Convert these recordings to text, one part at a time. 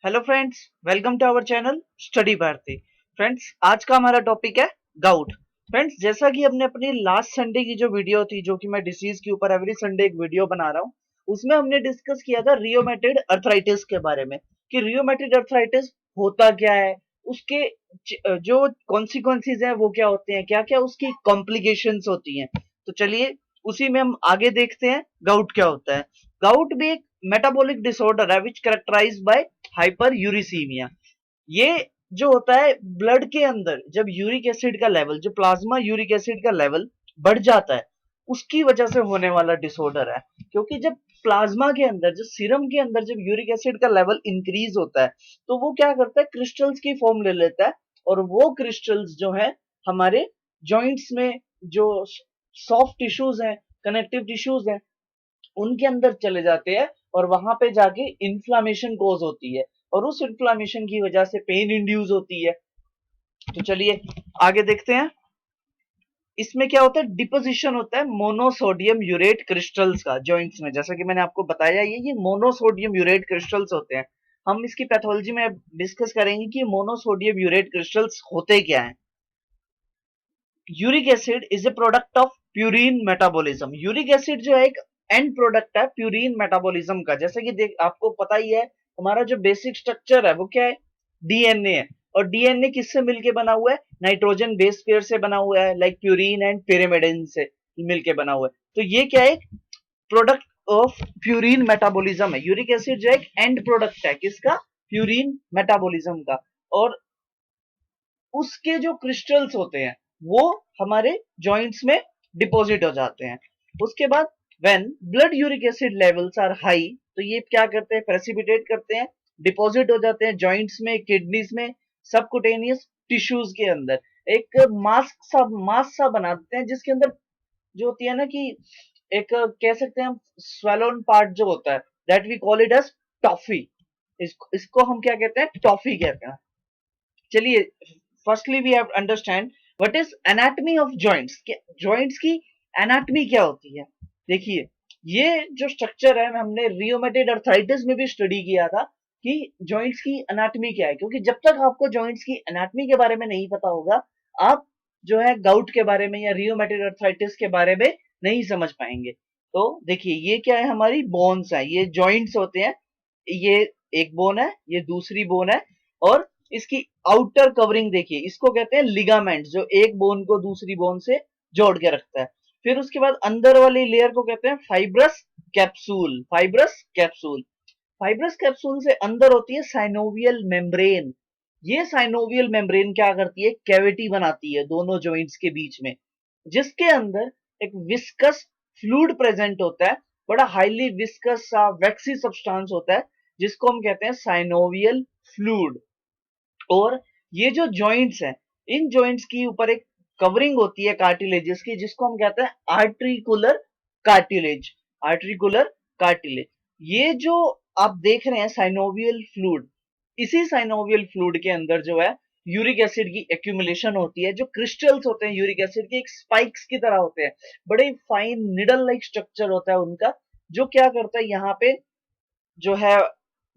Hello friends, welcome to our channel Study Bharati. Friends, आज का हमारा टॉपिक है गाउट। फ्रेंड्स, जैसा कि हमने अपनी लास्ट संडे की जो वीडियो थी, जो कि मैं डिसीज के ऊपर एवरी संडे एक वीडियो बना रहा हूँ, उसमें हमने डिस्कस किया था रियोमेटेड अर्थराइटिस के बारे में कि रियोमेटेड अर्थराइटिस होता क्या है, उसके जो कॉन्सिक्वेंसेज हैं वो क्या होते हैं, क्या क्या उसकी कॉम्प्लिकेशंस होती हैं। तो चलिए उसी में हम आगे देखते हैं गाउट क्या होता है। गाउट भी एक मेटाबॉलिक डिसऑर्डर है विच कैरेक्टराइज्ड बाय हाइपर यूरिसीमिया। ये जो होता है ब्लड के अंदर, जब यूरिक एसिड का लेवल, जो प्लाज्मा यूरिक एसिड का लेवल बढ़ जाता है, उसकी वजह से होने वाला डिसऑर्डर है। क्योंकि जब प्लाज्मा के अंदर, जो सीरम के अंदर जब यूरिक एसिड का लेवल इंक्रीज होता है, तो वो क्या करता है, क्रिस्टल्स की फॉर्म ले लेता है। और वो क्रिस्टल्स जो है हमारे जॉइंट्स में, जो सॉफ्ट टिश्यूज हैं, कनेक्टिव टिश्यूज हैं, उनके अंदर चले जाते हैं और वहां पे जाके इन्फ्लामेशन कोज होती है और उस इन्फ्लामेशन की वजह से पेन इंड्यूस होती है। तो चलिए आगे देखते हैं। इसमें क्या होता है, डिपोजिशन होता है मोनोसोडियम यूरेट क्रिस्टल्स का जॉइंट्स में। जैसा कि मैंने आपको बताया, ये मोनोसोडियम यूरेट क्रिस्टल्स होते हैं। हम इसकी पैथोलॉजी में डिस्कस करेंगे कि मोनोसोडियम यूरेट क्रिस्टल्स होते क्या हैं। Uric acid is a product of purine metabolism. Uric acid जो है एक एंड प्रोडक्ट है प्यूरिन मेटाबॉलिज्म का। जैसे कि देख, आपको पता ही है, हमारा जो बेसिक स्ट्रक्चर है वो क्या है, डीएनए है। और डीएनए किससे मिलके बना हुआ है, नाइट्रोजन बेस पेयर से बना हुआ है, लाइक प्यूरिन एंड pyrimidine से मिलके बना हुआ है। तो ये क्या है, प्रोडक्ट ऑफ प्यूरिन मेटाबॉलिज्म है। यूरिक एसिड जो है एक एंड प्रोडक्ट है किसका, प्यूरिन मेटाबॉलिज्म का। और उसके जो क्रिस्टल्स होते हैं वो हमारे जॉइंट्स में डिपॉजिट हो जाते हैं। उसके बाद when blood uric acid levels are high, तो ये क्या करते हैं, प्रेसिपिटेट करते हैं, डिपॉजिट हो जाते हैं जॉइंट्स में, किडनीज में, सबकुटेनियस टिश्यूज के अंदर। एक मास्क सा बना देते हैं, जिसके अंदर जो होती है ना कि एक कह सकते हैं हम स्वेलोन पार्ट जो होता है, that we call it as tophi. इसको हम क्या कहते हैं, टॉफी कहते हैं। चलिए, firstly we have understand what is anatomy of joints. Joints की एनाटॉमी क्या होती है। देखिए, ये जो स्ट्रक्चर है हमने रियोमेटेड अर्थराइटिस में भी स्टडी किया था कि जॉइंट्स की एनाटॉमी क्या है। क्योंकि जब तक आपको जॉइंट्स की एनाटॉमी के बारे में नहीं पता होगा, आप जो है गाउट के बारे में या रियोमेटेड अर्थराइटिस के बारे में नहीं समझ पाएंगे। तो देखिए, ये क्या है, हमारी बोन्स है, ये जॉइंट्स होते हैं। ये एक बोन है, ये दूसरी बोन है, और इसकी आउटर कवरिंग देखिए, इसको कहते हैं लिगामेंट, जो एक बोन को दूसरी बोन से जोड़ के रखता है। फिर उसके बाद अंदर वाली लेयर को कहते हैं फाइब्रस कैप्सूल। फाइब्रस कैप्सूल से अंदर होती है साइनोवियल मेम्ब्रेन। ये साइनोवियल मेम्ब्रेन क्या करती है, कैविटी बनाती है दोनों जॉइंट्स के बीच में, जिसके अंदर एक विस्कस फ्लूइड प्रेजेंट होता है, बड़ा हाईली विस्कस सा वैक्सी सब्सटेंस होता है, जिसको हम कहते हैं साइनोवियल फ्लूइड। और ये जो जॉइंट्स हैं, इन जॉइंट्स की ऊपर एक कवरिंग होती है कार्टिलेजेस की, जिसको हम कहते हैं आर्ट्रिकुलर कार्टिलेज। आर्ट्रिकुलर कार्टिलेज, ये जो आप देख रहे हैं साइनोवियल फ्लूइड, इसी साइनोवियल फ्लूइड के अंदर जो है यूरिक एसिड की एक्यूमुलेशन होती है। जो क्रिस्टल्स होते हैं यूरिक एसिड के, एक स्पाइक्स की तरह होते हैं, बड़े फाइन निडल लाइक स्ट्रक्चर होता है उनका, जो क्या करता है, यहाँ पे जो है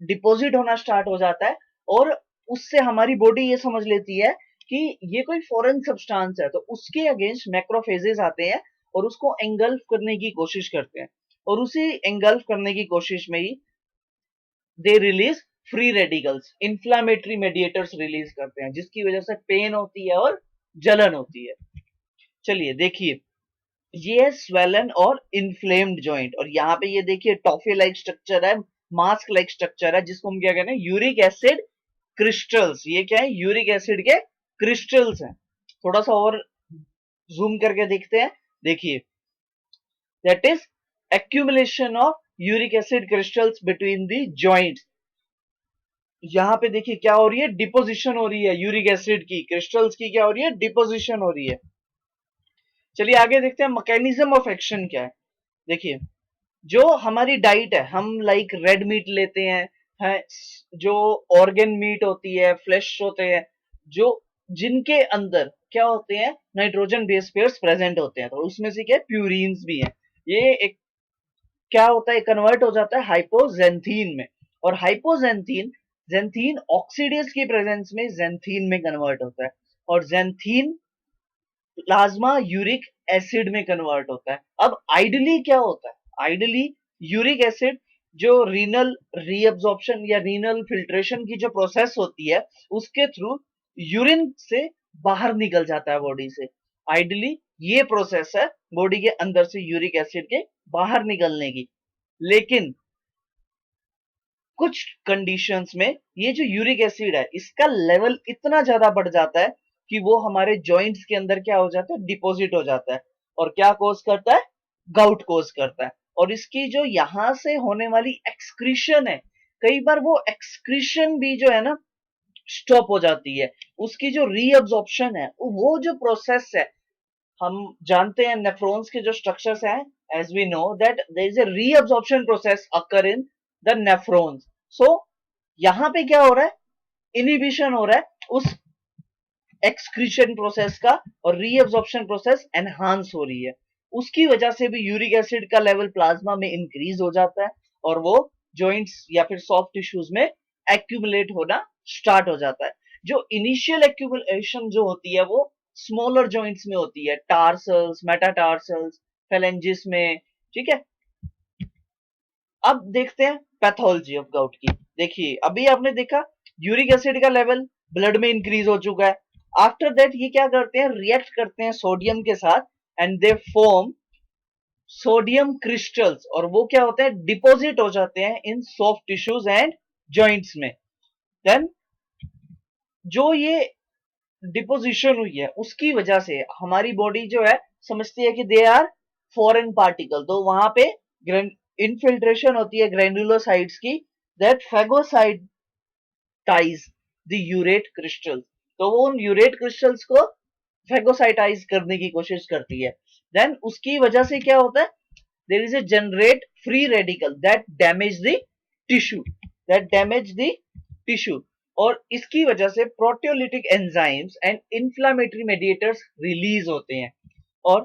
डिपॉजिट होना स्टार्ट हो जाता है। और उससे हमारी बॉडी ये समझ लेती है कि ये कोई फॉरेन सब्सटेंस है, तो उसके अगेंस्ट मैक्रोफेजेस आते हैं और उसको एंगल्फ करने की कोशिश करते हैं। और उसी एंगल्फ करने की कोशिश में ही they release free radicals, inflammatory mediators release करते हैं, जिसकी वजह से पेन होती है और जलन होती है। चलिए देखिए, ये है स्वेलन और इन्फ्लेम्ड जॉइंट, और यहाँ पे ये देखिए टॉफी लाइक स्ट्रक्चर है, मास्क लाइक स्ट्रक्चर है, जिसको हम क्या कहते हैं, यूरिक एसिड क्रिस्टल्स। ये क्या है, यूरिक एसिड के क्रिस्टल्स हैं। थोड़ा सा और जूम करके देखते हैं। देखिए, that is accumulation of uric acid crystals between the joints. यहाँ पे देखिए क्या हो रही है, डिपोजिशन हो रही है यूरिक एसिड की, क्रिस्टल्स की क्या हो रही है, डिपोजिशन हो रही है। चलिए आगे देखते हैं मैकेनिज्म ऑफ एक्शन क्या है। देखिए, जो हमारी डाइट है, हम लाइक रेड मीट लेते हैं, जो ऑर्गन मीट होती है, फ्लेश होते हैं, जो जिनके अंदर क्या होते हैं, नाइट्रोजन बेस पेयर्स प्रेजेंट होते हैं, तो उसमें से क्या प्यूरिन्स भी हैं। ये एक क्या होता है, कन्वर्ट हो जाता है हाइपोजेंथीन में। और हाइपोजेंथीन ज़ैंथीन ऑक्सीडेज की प्रेजेंस में ज़ैंथीन में कन्वर्ट होता है और ज़ैंथीन प्लाज्मा यूरिक एसिड में कन्वर्ट होता है। अब आइडली क्या होता है? आइडली यूरिक एसिड जो रीनल रीअब्जॉर्प्शन या रीनल फिल्ट्रेशन की जो प्रोसेस होती है उसके थ्रू यूरिन से बाहर निकल जाता है बॉडी से। आइडली ये प्रोसेस है बॉडी के अंदर से यूरिक एसिड के बाहर निकलने की। लेकिन कुछ कंडीशंस में ये जो यूरिक एसिड है इसका लेवल इतना ज्यादा बढ़ जाता है कि वो हमारे जॉइंट्स के अंदर क्या हो जाता है, डिपॉजिट हो जाता है और क्या कॉज करता है, गाउट कॉज करता है। और इसकी जो यहां से होने वाली एक्सक्रीशन है, कई बार वो एक्सक्रीशन भी जो है ना स्टॉप हो जाती है। उसकी जो रीअब्जॉर्प्शन है, वो जो प्रोसेस है, हम जानते हैं नेफ्रॉन्स के जो स्ट्रक्चर्स हैं, as we know that there is a reabsorption process occur in the nephrons. So यहां पे क्या हो रहा है, इनिबिशन हो रहा है उस एक्सक्रीशन प्रोसेस का और रीअब्जॉर्प्शन प्रोसेस एनहांस हो रही है। उसकी वजह से भी यूरिक एसिड का लेवल प्लाज्मा में इंक्रीज हो जाता है और वो जॉइंट्स या फिर सॉफ्ट टिश्यूज में एक्यूमुलेट होना स्टार्ट हो जाता है। जो इनिशियल एक्यूमुलेशन जो होती है वो स्मॉलर जॉइंट्स में होती है, टार्सल्स, मेटाटार्सल्स, फेलेंजिस में, ठीक है। अब देखते हैं पैथोलॉजी ऑफ गाउट की। देखिए अभी आपने देखा यूरिक एसिड का लेवल ब्लड में इंक्रीज हो चुका है। आफ्टर दैट ये क्या करते हैं, रिएक्ट करते हैं सोडियम के साथ and they form sodium crystals और वो क्या होते हैं, डिपॉजिट हो जाते हैं इन सॉफ्ट टिश्यूज एंड जॉइंट्स में। देन जो ये डिपोजिशन हुई है उसकी वजह से हमारी बॉडी जो है समझती है कि दे आर फॉरेन पार्टिकल, तो वहां पे इनफिल्ट्रेशन होती है ग्रेन्युलोसाइट्स की, दैट फेगोसाइटाइज द यूरेट क्रिस्टल। तो वो उन यूरेट क्रिस्टल्स को फेगोसाइटाइज करने की कोशिश करती है। देन उसकी वजह से क्या होता है, there is a generate free radical that damage the tissue, tissue. और इसकी वजह से proteolytic enzymes and inflammatory mediators release होते हैं। और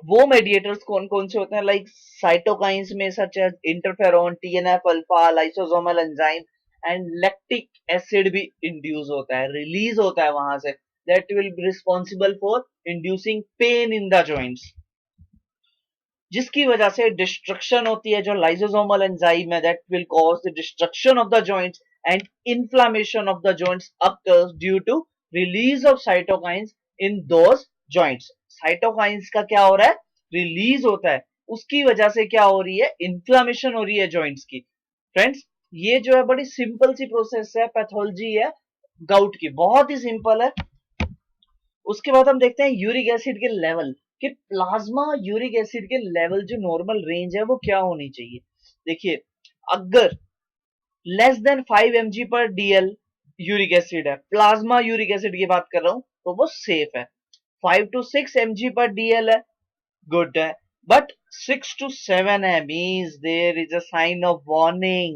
वो मेडिएटर्स कौन कौन से होते हैं, लाइक साइटोकाइंस में such as interferon, TNF alpha, lysosomal enzyme and lactic acid भी इंड्यूस होता है, रिलीज होता है वहां से, that will be responsible for inducing pain in the joints, जिसकी वजह से डिस्ट्रक्शन होती है जो लाइसोसोमल एंजाइम है, that will cause the destruction of the joints and inflammation of the joints occurs due to release of cytokines in those joints. Cytokines का क्या हो रहा है, रिलीज होता है, उसकी वजह से क्या हो रही है, इन्फ्लेमेशन हो रही है जॉइंट्स की। फ्रेंड्स ये जो है बड़ी सिंपल सी प्रोसेस है, पैथोलॉजी है गाउट की, बहुत ही सिंपल है। उसके बाद हम देखते हैं यूरिक एसिड के लेवल, कि प्लाज्मा यूरिक एसिड के लेवल जो नॉर्मल रेंज है वो क्या होनी चाहिए। देखिए अगर लेस देन 5 mg पर डीएल यूरिक एसिड है, प्लाज्मा यूरिक एसिड की बात कर रहा हूं, तो वो सेफ है। 5 to 6 mg पर डीएल है, गुड है। बट 6 to 7 है means there is a sign of warning,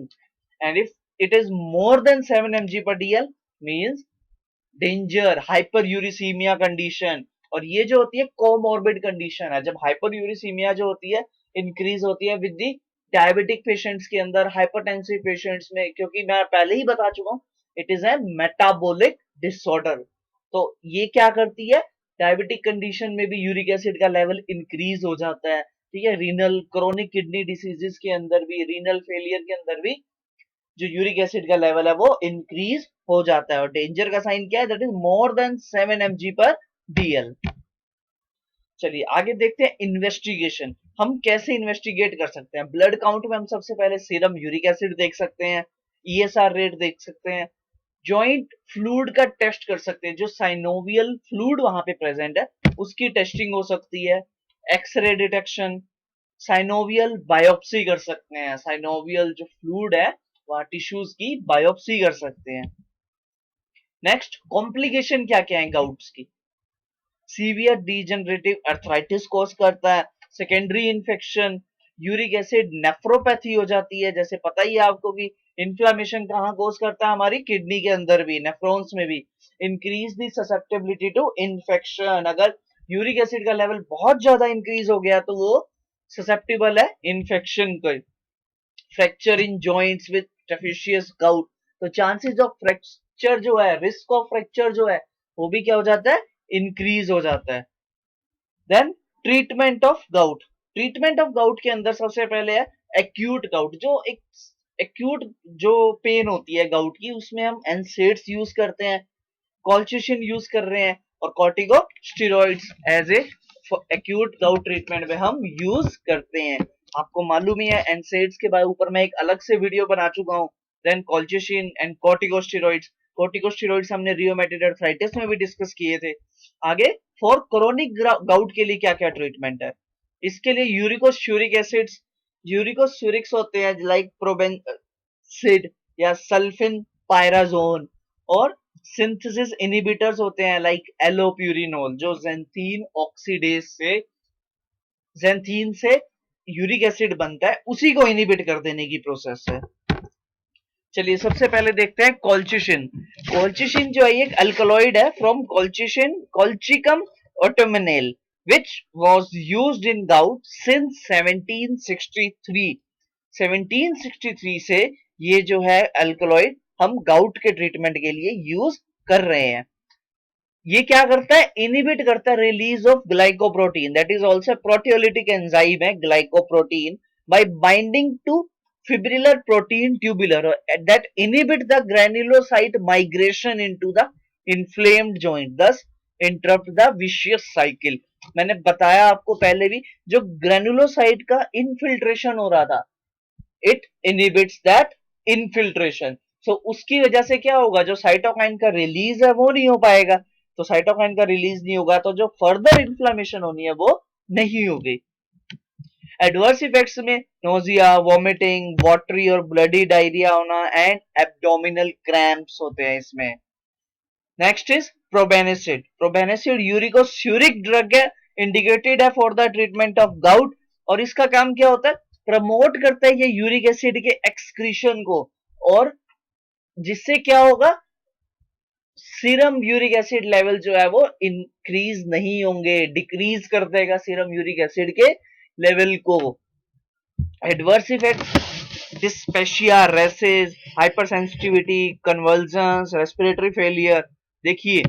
and if it is more than 7 mg per dl means danger, hyper uricaemia condition. और ये जो होती है कोमॉर्बिड कंडीशन है, जब हाइपर यूरिसीमिया जो होती है इंक्रीज होती है विद दी डायबिटिक पेशेंट्स के अंदर, हाइपरटेंसिव पेशेंट्स में, क्योंकि मैं पहले ही बता चुका हूं it is a metabolic disorder. तो ये क्या करती है, डायबिटिक कंडीशन में भी यूरिक एसिड का लेवल इंक्रीज हो जाता है, ठीक है। रीनल क्रोनिक किडनी डिसीजेस के अंदर भी, रीनल फेलियर के अंदर भी जो यूरिक एसिड का लेवल है वो इंक्रीज हो जाता है। और डेंजर का साइन क्या है, that is more than 7 mg पर डीएल। चलिए आगे देखते हैं इन्वेस्टिगेशन, हम कैसे इन्वेस्टिगेट कर सकते हैं। ब्लड काउंट में हम सबसे पहले सीरम यूरिक एसिड देख सकते हैं, ईएसआर रेट देख सकते हैं, जॉइंट फ्लूइड का टेस्ट कर सकते हैं, जो साइनोवियल फ्लूइड वहां पे प्रेजेंट है उसकी टेस्टिंग हो सकती है, एक्सरे डिटेक्शन, साइनोवियल बायोप्सी कर सकते हैं, साइनोवियल जो फ्लूइड है वहां टिश्यूज की बायोप्सी कर सकते हैं। नेक्स्ट कॉम्प्लिकेशन क्या क्या है गाउट्स की, सीवियर डीजनरेटिव अर्थराइटिस कॉज करता है, secondary infection, uric acid nephropathy हो जाती है, जैसे पता ही है आपको कि इन्फ्लामेशन कहाँ कॉज करता है, हमारी किडनी के अंदर भी, नेफ्रॉन्स में भी। Increase the susceptibility to infection, अगर यूरिक एसिड का लेवल बहुत ज्यादा इंक्रीज हो गया तो वो ससेप्टेबल है इन्फेक्शन को। Fracture in joints with tophaceous gout, तो चांसेस ऑफ फ्रैक्चर जो है, रिस्क ऑफ फ्रैक्चर जो है, वो भी क्या हो जाता है, इंक्रीज हो जाता है। Then treatment of gout. Treatment of gout के अंदर सबसे पहले है एक्यूट गाउट। जो एक एक्यूट जो पेन होती है गाउट की, उसमें हम एनसेड्स यूज करते हैं, कॉल्चिशिन यूज कर रहे हैं, और corticosteroids as a acute gout treatment में हम यूज करते हैं। आपको मालूम ही है एनसेड्स के ऊपर मैं एक अलग से वीडियो बना चुका हूँ। Then colchicine and corticosteroids. Corticosteroids हमने रियोमेटेड आर्थराइटिस में भी डिस्कस किए थे। आगे फॉर क्रोनिक गाउट के लिए क्या क्या ट्रीटमेंट है, इसके लिए यूरिकोस्यूरिक एसिड्स, यूरिकोस्यूरिक्स होते हैं लाइक प्रोबेनसिड या सल्फिन पायराजोन, और सिंथेसिस इनहिबिटर्स होते हैं लाइक एलोप्यूरिनोल, जो ज़ैंथीन से यूरिक एसिड बनता है, उसी को इनहिबिट कर देने की प्रोसेस है। चलिए सबसे पहले देखते हैं कॉल्चिशिन। कॉल्चिशिन जो है एक अल्कलॉइड है from colchicine colchicum autumnale which was used in gout since 1763। 1763 से ये जो है अल्कलॉइड हम गाउट के ट्रीटमेंट के लिए यूज कर रहे हैं। ये क्या करता है, इनहिबिट करता है release of glycoprotein, that is also proteolytic enzyme है glycoprotein, by binding to fibrillar protein tubular that inhibit the granulocyte migration into the inflamed joint, thus interrupt the vicious cycle. मैंने बताया आपको पहले भी, जो ग्रैन्युलोसाइट का इनफिल्ट्रेशन हो रहा था, इट इनहिबिट्स दैट इनफिल्ट्रेशन। सो उसकी वजह से क्या होगा, जो साइटोकाइन का रिलीज है वो नहीं हो पाएगा। तो साइटोकाइन का रिलीज नहीं होगा तो जो फर्दर इन्फ्लेमेशन होनी है वो नहीं होगी। एडवर्स इफेक्ट्स में नोजिया, वॉमिटिंग, वाटरी और ब्लडी डायरिया होना एंड एब्डोमिनल क्रैम्प्स होते हैं इसमें। Next is probenecid. Probenecid uricosuric drug है, इंडिकेटेड है for the treatment of gout, और इसका काम क्या होता है, प्रमोट करता है ये यूरिक एसिड के एक्सक्रीशन को, और जिससे क्या होगा, सीरम यूरिक एसिड लेवल जो है वो इंक्रीज नहीं होंगे, डिक्रीज कर देगा सीरम यूरिक एसिड के लेवल को। Adverse effect dyspepsia, rashes, hypersensitivity, convulsions, respiratory failure. देखिए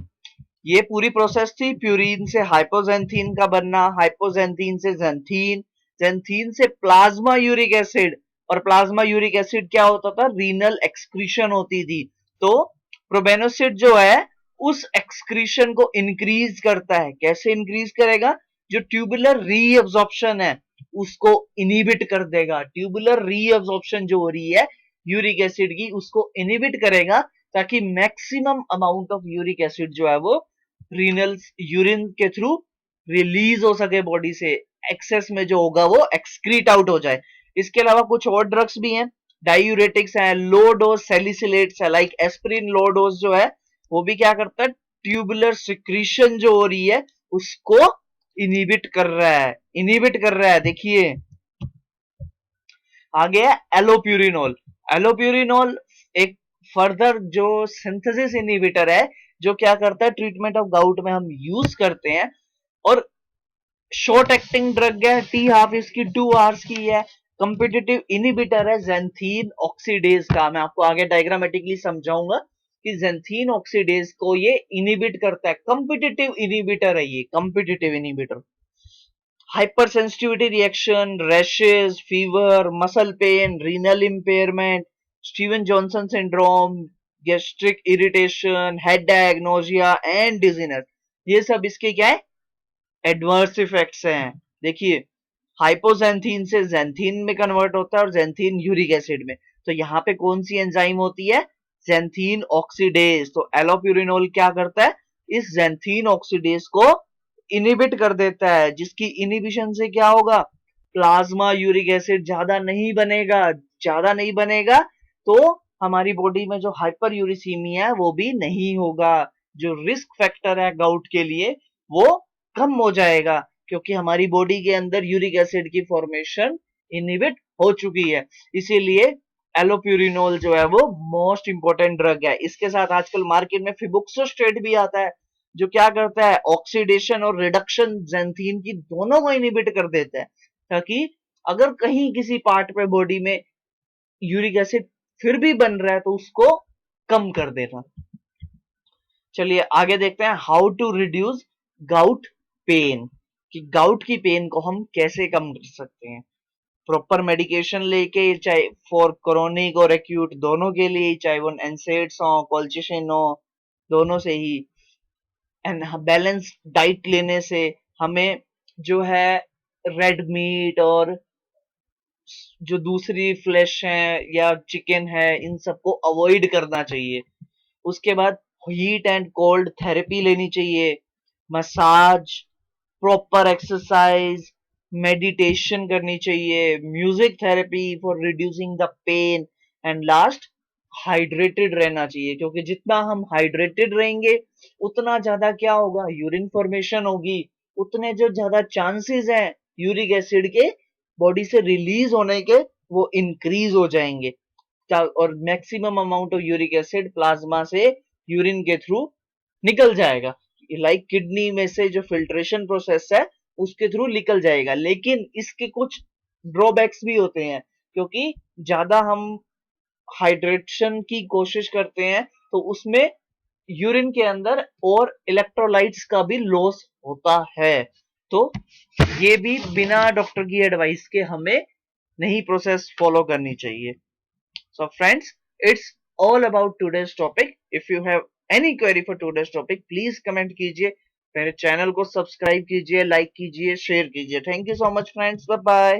ये पूरी प्रोसेस थी, प्यूरिन से हाइपोजेंथीन का बनना, हाइपोजेंथीन से जेंथीन, जेंथीन से प्लाज्मा यूरिक एसिड, और प्लाज्मा यूरिक एसिड क्या होता था, रीनल एक्सक्रीशन होती थी। तो प्रोबेनोसिड जो है उस एक्सक्रीशन को इंक्रीज करता है। कैसे इंक्रीज करेगा, जो ट्यूबुलर रीअब्जॉर्प्शन है उसको इनहिबिट कर देगा। ट्यूबुलर रीअब्जॉर्प्शन जो हो रही है यूरिक एसिड की, उसको इनहिबिट करेगा, ताकि maximum amount of uric acid जो है वो रीनल यूरिन के थ्रू रिलीज हो सके बॉडी से, एक्सेस में जो होगा वो एक्सक्रीट आउट हो जाए। इसके अलावा कुछ और ड्रग्स भी हैं, डायूरेटिक्स है, लो डोज सैलिसिलेट्स है लाइक एस्पिरिन। लो डोज जो है वो भी क्या करता है, ट्यूबुलर सिक्रीशन जो हो रही है उसको इनहिबिट कर रहा है, इनहिबिट कर रहा है। देखिए आगे है एलोप्यूरिनोल। एलोप्यूरिनोल एक फर्दर जो सिंथेसिस इनहिबिटर है, जो क्या करता है, ट्रीटमेंट ऑफ गाउट में हम यूज करते हैं, और शॉर्ट एक्टिंग ड्रग है, टी हाफ इसकी 2 आवर्स की है। कंपिटिटिव इनहिबिटर है ज़ैंथीन ऑक्सीडेज का, मैं आपको आगे डायग्रामेटिकली समझाऊंगा कि ज़ैंथीन ऑक्सीडेज को ये इनहिबिट करता है। कंपिटिटिव इनहिबिटर है ये, competitive inhibitor. Hyper sensitivity reaction, rashes, fever, muscle pain, renal impairment, Steven Johnson syndrome, gastric irritation, headache, nausea and dizziness, ये सब इसके क्या है, एडवर्स इफेक्ट्स हैं। देखिए हाइपोजेंथीन से जेंथीन में कन्वर्ट होता है, और जेंथीन यूरिक एसिड में। तो यहाँ पे कौन सी एंजाइम होती है, जेंथीन ऑक्सीडेज। तो एलोप्यूरिनोल क्या करता है, इस जेंथीन ऑक्सीडेज को इनहिबिट कर देता है, जिसकी इनहिबिशन से क्या होगा, प्लाज्मा यूरिक एसिड ज्यादा नहीं बनेगा। ज्यादा नहीं बनेगा तो हमारी बॉडी में जो हाइपर यूरिसीमिया है वो भी नहीं होगा। जो रिस्क फैक्टर है गाउट के लिए वो कम हो जाएगा, क्योंकि हमारी बॉडी के अंदर यूरिक एसिड की फॉर्मेशन इनहिबिट हो चुकी है। इसीलिए एलोप्यूरिनोल जो है वो मोस्ट इंपोर्टेंट ड्रग है। इसके साथ आजकल मार्केट में फिबुक्सोस्टेट भी आता है, जो क्या करता है, ऑक्सीडेशन और रिडक्शन ज़ैंथीन की दोनों को इनहिबिट कर देता है, ताकि अगर कहीं किसी पार्ट पे बॉडी में यूरिक एसिड फिर भी बन रहा है तो उसको कम कर देना। चलिए आगे देखते हैं how to reduce gout pain, कि गाउट की पेन को हम कैसे कम कर सकते हैं। प्रॉपर मेडिकेशन लेके, चाहे फॉर क्रोनिक और एक्यूट दोनों के लिए, चाहे वो एनसेड्स हो कोल्चिसिन हो, दोनों से ही। एंड बैलेंस डाइट लेने से हमें जो है रेड मीट और जो दूसरी फ्लैश है या चिकन है इन सबको अवॉइड करना चाहिए। उसके बाद हीट एंड कोल्ड थेरेपी लेनी चाहिए, मसाज, प्रॉपर एक्सरसाइज, मेडिटेशन करनी चाहिए, music therapy for reducing the pain, and last hydrated रहना चाहिए, क्योंकि जितना हम हाइड्रेटेड रहेंगे उतना ज्यादा क्या होगा, यूरिन फॉर्मेशन होगी, उतने जो ज्यादा चांसेस हैं यूरिक एसिड के बॉडी से रिलीज होने के वो इंक्रीज हो जाएंगे। और maximum amount of uric acid plasma से यूरिन के थ्रू निकल जाएगा, लाइक किडनी में से जो फिल्ट्रेशन प्रोसेस है उसके थ्रू निकल जाएगा। लेकिन इसके कुछ ड्रॉबैक्स भी होते हैं, क्योंकि ज्यादा हम हाइड्रेशन की कोशिश करते हैं तो उसमें यूरिन के अंदर और इलेक्ट्रोलाइट्स का भी लॉस होता है। तो ये भी बिना डॉक्टर की एडवाइस के हमें नहीं प्रोसेस फॉलो करनी चाहिए। So friends, it's all about today's topic. If you have any query for today's topic please comment कीजिए, मेरे चैनल को सब्सक्राइब कीजिए, लाइक कीजिए, शेयर कीजिए। Thank you so much friends, bye bye.